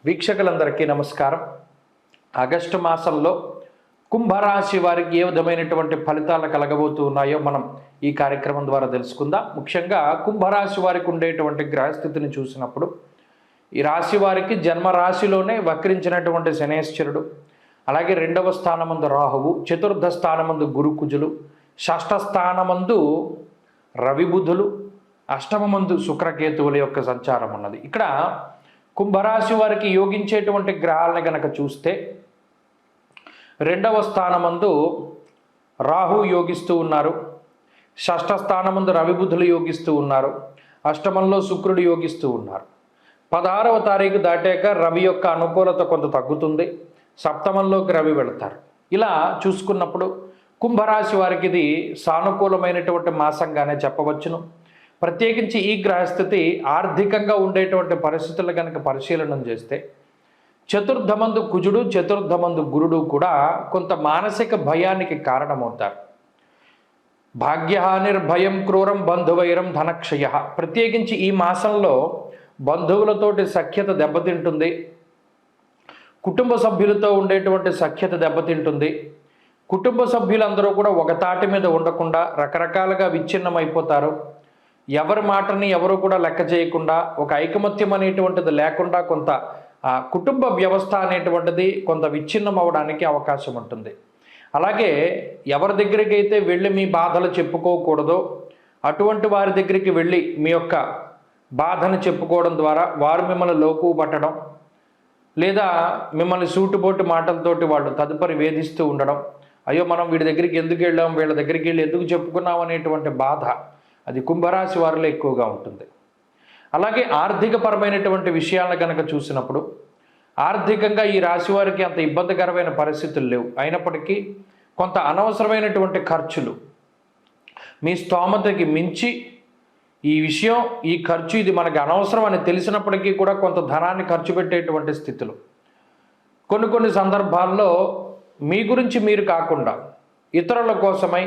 వీక్షకులందరికీ నమస్కారం. ఆగస్టు మాసంలో కుంభరాశి వారికి ఏ విధమైనటువంటి ఫలితాలు కలగబోతూ ఉన్నాయో మనం ఈ కార్యక్రమం ద్వారా తెలుసుకుందాం. ముఖ్యంగా కుంభరాశి వారికి ఉండేటువంటి గ్రహస్థితిని చూసినప్పుడు ఈ రాశి వారికి జన్మరాశిలోనే వక్రించినటువంటి శనేశ్వరుడు, అలాగే 2వ స్థానమందు రాహువు, 4థ స్థానమందు గురుకుజులు, 6ఠ స్థానమందు రవిబుధులు, 8వ శుక్రకేతువుల యొక్క సంచారం ఉన్నది. ఇక్కడ కుంభరాశి వారికి యోగించేటువంటి గ్రహాలను గనక చూస్తే 2వ స్థానమందు రాహు యోగిస్తూ ఉన్నారు, 6ఠ స్థానమందు రవిబుధులు యోగిస్తూ ఉన్నారు, 8మంలో శుక్రుడు యోగిస్తూ ఉన్నారు. 16వ తారీఖు దాటాక రవి యొక్క అనుకూలత కొంత తగ్గుతుంది, 7మంలోకి రవి వెళతారు. ఇలా చూసుకున్నప్పుడు కుంభరాశి వారికి ఇది సానుకూలమైనటువంటి మాసంగానే చెప్పవచ్చును. ప్రత్యేకించి ఈ గ్రహస్థితి ఆర్థికంగా ఉండేటువంటి పరిస్థితులు కనుక పరిశీలన చేస్తే 4థమందు కుజుడు, 4థమందు గురుడు కూడా కొంత మానసిక భయానికి కారణమవుతారు. భాగ్యహానిర్భయం క్రూరం బంధువైరం ధనక్షయ. ప్రత్యేకించి ఈ మాసంలో బంధువులతోటి సఖ్యత దెబ్బతింటుంది, కుటుంబ సభ్యులతో ఉండేటువంటి సఖ్యత దెబ్బతింటుంది. కుటుంబ సభ్యులందరూ కూడా ఒక తాటి మీద ఉండకుండా రకరకాలుగా విచ్ఛిన్నమైపోతారు. ఎవరి మాటని ఎవరు కూడా లెక్క చేయకుండా, ఒక ఐకమత్యం అనేటువంటిది లేకుండా కొంత కుటుంబ వ్యవస్థ అనేటువంటిది కొంత విచ్ఛిన్నం అవ్వడానికి అవకాశం ఉంటుంది. అలాగే ఎవరి దగ్గరికి అయితే వెళ్ళి మీ బాధలు చెప్పుకోకూడదో అటువంటి వారి దగ్గరికి వెళ్ళి మీ యొక్క బాధను చెప్పుకోవడం ద్వారా వారు మిమ్మల్ని లోకువ పట్టడం, లేదా మిమ్మల్ని సూటుపోటు మాటలతోటి వాళ్ళు తదుపరి వేధిస్తూ ఉండడం, అయ్యో మనం వీడి దగ్గరికి ఎందుకు వెళ్ళాం, వీళ్ళ దగ్గరికి వెళ్ళి ఎందుకు చెప్పుకున్నాం అనేటువంటి బాధ అది కుంభరాశి వారిలో ఎక్కువగా ఉంటుంది. అలాగే ఆర్థికపరమైనటువంటి విషయాలను కనుక చూసినప్పుడు ఆర్థికంగా ఈ రాశి వారికి అంత ఇబ్బందికరమైన పరిస్థితులు లేవు. అయినప్పటికీ కొంత అనవసరమైనటువంటి ఖర్చులు, మీ స్తోమతకి మించి ఈ ఖర్చు ఇది మనకి అనవసరం అని తెలిసినప్పటికీ కూడా కొంత ధనాన్ని ఖర్చు పెట్టేటువంటి స్థితులు. కొన్ని సందర్భాల్లో మీ గురించి మీరు కాకుండా ఇతరుల కోసమై,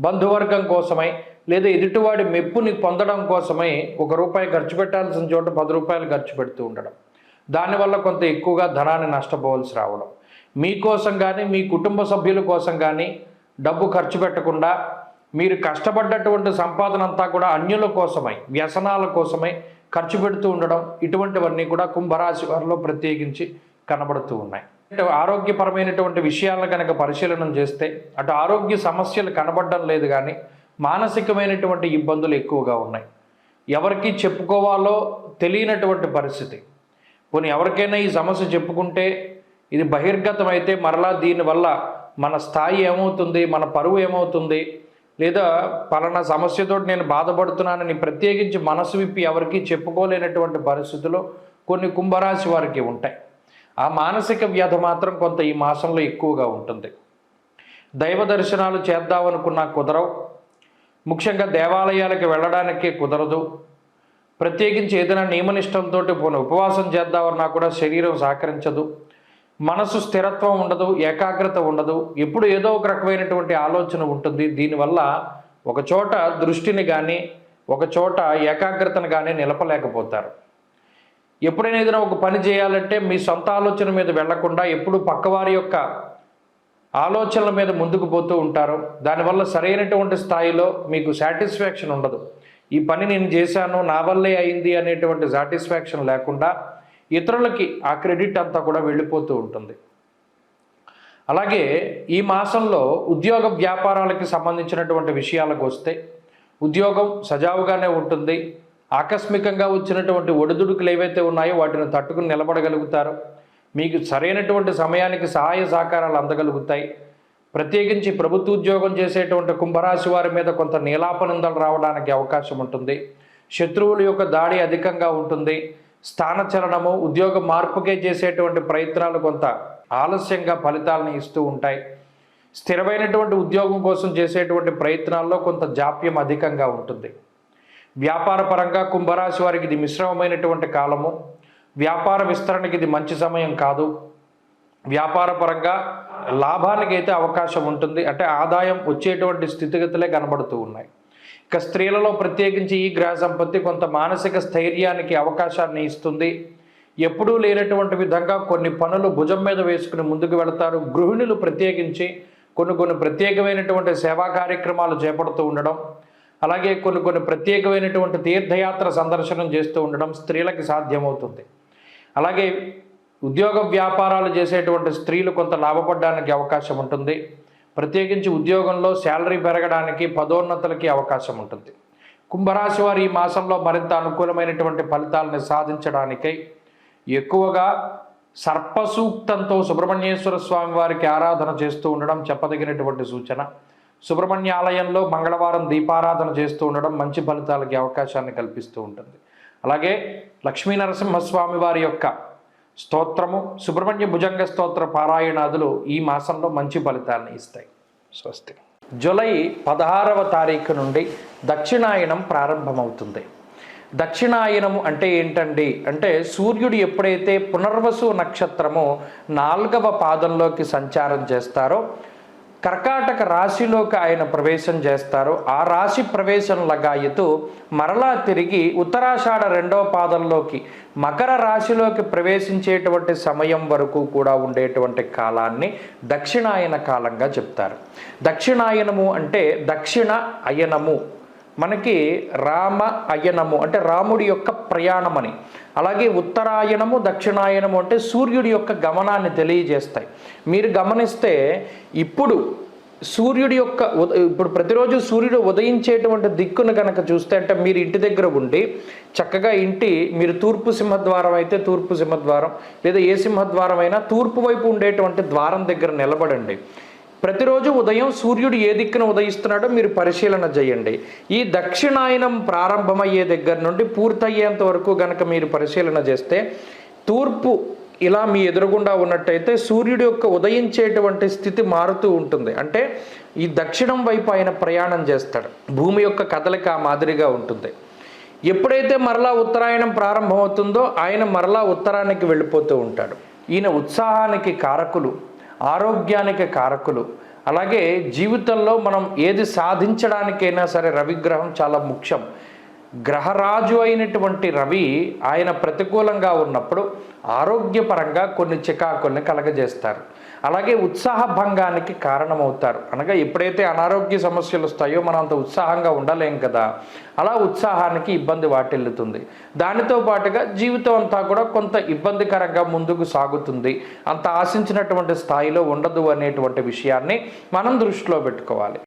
బంధువర్గం కోసమై, లేదా ఎదుటివాడి మెప్పుని పొందడం కోసమై ₹1 ఖర్చు పెట్టాల్సిన చోట ₹10 ఖర్చు పెడుతూ ఉండడం, దానివల్ల కొంత ఎక్కువగా ధనాన్ని నష్టపోవాల్సి రావడం. మీకోసం కానీ మీ కుటుంబ సభ్యుల కోసం కానీ డబ్బు ఖర్చు పెట్టకుండా మీరు కష్టపడ్డటువంటి సంపాదన అంతా కూడా అన్యుల కోసమై, వ్యసనాల కోసమై ఖర్చు పెడుతూ ఉండడం, ఇటువంటివన్నీ కూడా కుంభరాశి వారిలో ప్రత్యేకించి కనబడుతూ ఉన్నాయి. ఆరోగ్యపరమైనటువంటి విషయాలను కనుక పరిశీలన చేస్తే అటు ఆరోగ్య సమస్యలు కనబడడం లేదు, కానీ మానసికమైనటువంటి ఇబ్బందులు ఎక్కువగా ఉన్నాయి. ఎవరికి చెప్పుకోవాలో తెలియనటువంటి పరిస్థితి. పోనీ ఎవరికైనా ఈ సమస్య చెప్పుకుంటే ఇది బహిర్గతం అయితే మరలా దీనివల్ల మన స్థాయి ఏమవుతుంది, మన పరువు ఏమవుతుంది, లేదా పలానా సమస్యతో నేను బాధపడుతున్నానని ప్రత్యేకించి మనసు విప్పి ఎవరికి చెప్పుకోలేనటువంటి పరిస్థితులు కొన్ని కుంభరాశి వారికి ఉంటాయి. ఆ మానసిక వ్యధ మాత్రం కొంత ఈ మాసంలో ఎక్కువగా ఉంటుంది. దైవ దర్శనాలు చేద్దామనుకున్నా కుదరవు, ముఖ్యంగా దేవాలయాలకు వెళ్ళడానికి కుదరదు. ప్రత్యేకించి ఏదైనా నియమనిష్టంతో ఉపవాసం చేద్దామన్నా కూడా శరీరం సహకరించదు, మనసు స్థిరత్వం ఉండదు, ఏకాగ్రత ఉండదు, ఎప్పుడు ఏదో ఒక రకమైనటువంటి ఆలోచన ఉంటుంది. దీనివల్ల ఒక చోట దృష్టిని కానీ ఒక చోట ఏకాగ్రతను కానీ నిలపలేకపోతారు. ఎప్పుడైనా ఏదైనా ఒక పని చేయాలంటే మీ సొంత ఆలోచన మీద వెళ్లకుండా ఎప్పుడు పక్కవారి యొక్క ఆలోచనల మీద ముందుకు పోతూ ఉంటారు. దానివల్ల సరైనటువంటి స్థాయిలో మీకు సాటిస్ఫాక్షన్ ఉండదు. ఈ పని నేను చేశాను, నా వల్లే అయింది అనేటువంటి సాటిస్ఫాక్షన్ లేకుండా ఇతరులకి ఆ క్రెడిట్ అంతా కూడా వెళ్ళిపోతూ ఉంటుంది. అలాగే ఈ మాసంలో ఉద్యోగ వ్యాపారాలకి సంబంధించినటువంటి విషయాలకు వస్తే ఉద్యోగం సజావుగానే ఉంటుంది. ఆకస్మికంగా వచ్చినటువంటి ఒడిదుడుకులు ఏవైతే ఉన్నాయో వాటిని తట్టుకుని నిలబడగలుగుతారు. మీకు సరైనటువంటి సమయానికి సహాయ సహకారాలు అందగలుగుతాయి. ప్రత్యేకించి ప్రభుత్వ ఉద్యోగం చేసేటువంటి కుంభరాశి వారి మీద కొంత నీలాపనిందలు రావడానికి అవకాశం ఉంటుంది. శత్రువుల యొక్క దాడి అధికంగా ఉంటుంది. స్థానచలనము, ఉద్యోగ మార్పుకే చేసేటువంటి ప్రయత్నాలు కొంత ఆలస్యంగా ఫలితాలను ఇస్తూ ఉంటాయి. స్థిరమైనటువంటి ఉద్యోగం కోసం చేసేటువంటి ప్రయత్నాల్లో కొంత జాప్యం అధికంగా ఉంటుంది. వ్యాపార పరంగా కుంభరాశి వారికి ఇది మిశ్రమమైనటువంటి కాలము. వ్యాపార విస్తరణకి ఇది మంచి సమయం కాదు. వ్యాపార పరంగా లాభానికి అయితే అవకాశం ఉంటుంది, అంటే ఆదాయం వచ్చేటువంటి స్థితిగతులే కనబడుతూ ఉన్నాయి. ఇక స్త్రీలలో ప్రత్యేకించి ఈ గ్రహ సంపత్తి కొంత మానసిక స్థైర్యానికి అవకాశాన్ని ఇస్తుంది. ఎప్పుడూ లేనటువంటి విధంగా కొన్ని పనులు భుజం మీద వేసుకుని ముందుకు వెళతారు. గృహిణులు ప్రత్యేకించి కొన్ని ప్రత్యేకమైనటువంటి సేవా కార్యక్రమాలు చేపడుతూ ఉండడం, అలాగే కొన్ని ప్రత్యేకమైనటువంటి తీర్థయాత్ర సందర్శనం చేస్తూ ఉండడం స్త్రీలకి సాధ్యమవుతుంది. అలాగే ఉద్యోగ వ్యాపారాలు చేసేటువంటి స్త్రీలు కొంత లాభపడడానికి అవకాశం ఉంటుంది. ప్రత్యేకించి ఉద్యోగంలో శాలరీ పెరగడానికి, పదోన్నతులకి అవకాశం ఉంటుంది. కుంభరాశి వారు ఈ మాసంలో మరింత అనుకూలమైనటువంటి ఫలితాలను సాధించడానికై ఎక్కువగా సర్పసూక్తంతో సుబ్రహ్మణ్యేశ్వర స్వామి వారికి ఆరాధన చేస్తూ ఉండడం చెప్పదగినటువంటి సూచన. సుబ్రహ్మణ్య ఆలయంలో మంగళవారం దీపారాధన చేస్తూ ఉండడం మంచి ఫలితాలకి అవకాశాన్ని కల్పిస్తూ ఉంటుంది. అలాగే లక్ష్మీ నరసింహస్వామి వారి యొక్క స్తోత్రము, సుబ్రహ్మణ్య భుజంగ స్తోత్ర పారాయణాదులు ఈ మాసంలో మంచి ఫలితాలను ఇస్తాయి. స్వస్తి. జూలై 16వ తారీఖు నుండి దక్షిణాయనం ప్రారంభమవుతుంది. దక్షిణాయనము అంటే ఏంటండి అంటే సూర్యుడు ఎప్పుడైతే పునర్వసు నక్షత్రము 4వ పాదంలోకి సంచారం చేస్తారో, కర్కాటక రాశిలోకి ఆయన ప్రవేశం చేస్తారు. ఆ రాశి ప్రవేశం లగాయతూ మరలా తిరిగి ఉత్తరాషాఢ 2వ పాదంలోకి మకర రాశిలోకి ప్రవేశించేటువంటి సమయం వరకు కూడా ఉండేటువంటి కాలాన్ని దక్షిణాయన కాలంగా చెప్తారు. దక్షిణాయనము అంటే దక్షిణ అయనము, మనకి రామ అయనము అంటే రాముడి యొక్క ప్రయాణమని, అలాగే ఉత్తరాయణము దక్షిణాయనము అంటే సూర్యుడి యొక్క గమనాన్ని తెలియజేస్తాయి. మీరు గమనిస్తే ఇప్పుడు సూర్యుడి యొక్క ఇప్పుడు ప్రతిరోజు సూర్యుడు ఉదయించేటువంటి దిక్కును కనుక చూస్తే, అంటే మీరు ఇంటి దగ్గర ఉండి చక్కగా మీరు తూర్పు సింహద్వారం అయితే తూర్పు సింహద్వారం, లేదా ఏ సింహద్వారం అయినా తూర్పు వైపు ఉండేటువంటి ద్వారం దగ్గర నిలబడండి. ప్రతిరోజు ఉదయం సూర్యుడు ఏ దిక్కున ఉదయిస్తున్నాడో మీరు పరిశీలన చేయండి. ఈ దక్షిణాయనం ప్రారంభమయ్యే దగ్గర నుండి పూర్తయ్యేంత వరకు గనక మీరు పరిశీలన చేస్తే, తూర్పు ఇలా మీ ఎదురుగుండా ఉన్నట్టయితే సూర్యుడి యొక్క ఉదయించేటువంటి స్థితి మారుతూ ఉంటుంది. అంటే ఈ దక్షిణం వైపు ఆయన ప్రయాణం చేస్తాడు. భూమి యొక్క కదలిక మాదిరిగా ఉంటుంది. ఎప్పుడైతే మరలా ఉత్తరాయణం ప్రారంభమవుతుందో ఆయన మరలా ఉత్తరానికి వెళ్ళిపోతూ ఉంటాడు. ఈయన ఉత్సాహానికి కారకులు, ఆరోగ్యానికి కారకులు. అలాగే జీవితంలో మనం ఏది సాధించడానికైనా సరే రవిగ్రహం చాలా ముఖ్యం. గ్రహరాజు అయినటువంటి రవి ఆయన ప్రతికూలంగా ఉన్నప్పుడు ఆరోగ్యపరంగా కొన్ని చికాకుల్ని కలగజేస్తారు. అలాగే ఉత్సాహ భంగానికి కారణమవుతారు. అనగా ఎప్పుడైతే అనారోగ్య సమస్యలు వస్తాయో మనం అంత ఉత్సాహంగా ఉండలేం కదా, అలా ఉత్సాహానికి ఇబ్బంది వాటిల్లుతుంది. దానితో పాటుగా జీవితం అంతా కూడా కొంత ఇబ్బందికరంగా ముందుకు సాగుతుంది. అంత ఆశించినటువంటి స్థాయిలో ఉండదు అనేటువంటి విషయాన్ని మనం దృష్టిలో పెట్టుకోవాలి.